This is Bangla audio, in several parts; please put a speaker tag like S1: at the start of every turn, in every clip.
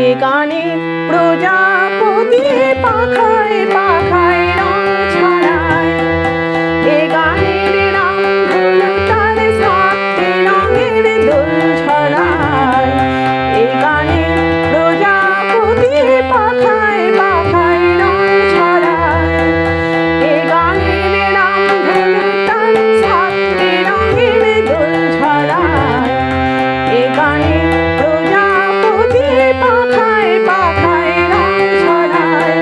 S1: এ গানে প্রজাপতি পাখায় পাখায় রং ছড়ায়, এ গানের রং হলো তার সাথে রঙের দোল ছড়ায়। এ গানে প্রজাপতি পাখায় পাখায় রং ছড়ায়, এ গানের রং হলো তার সাথে রঙের দোল ছড়ায়। এ গানে প্রজাপতি পাখায় পাখায় রং ছড়ায়।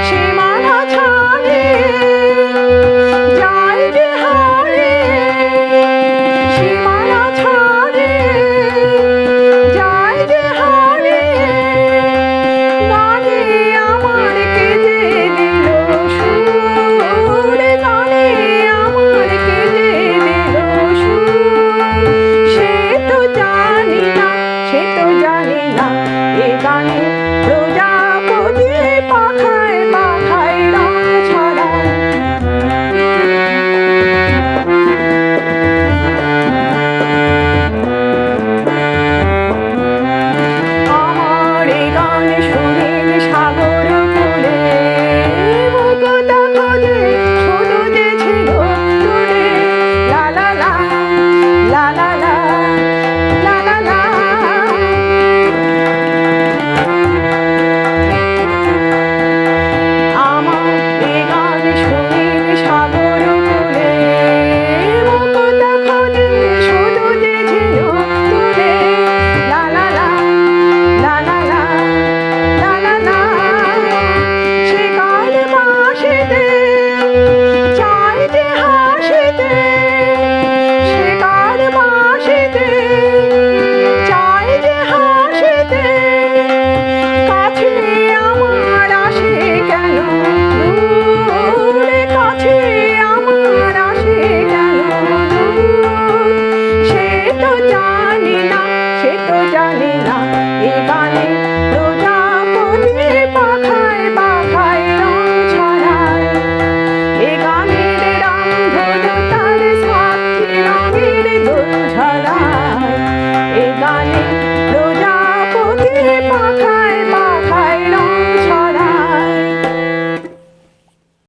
S1: সীমানা ছাড়িয়ে যায় যে হারিয়ে, সীমানা ছাড়িয়ে যায় যে হারিয়ে, গানে আমার কেঁদে দিল সুর, গানে আমার কেঁদে দিল সুর। সে তো জানি না, সে তো জানি না, এ গানে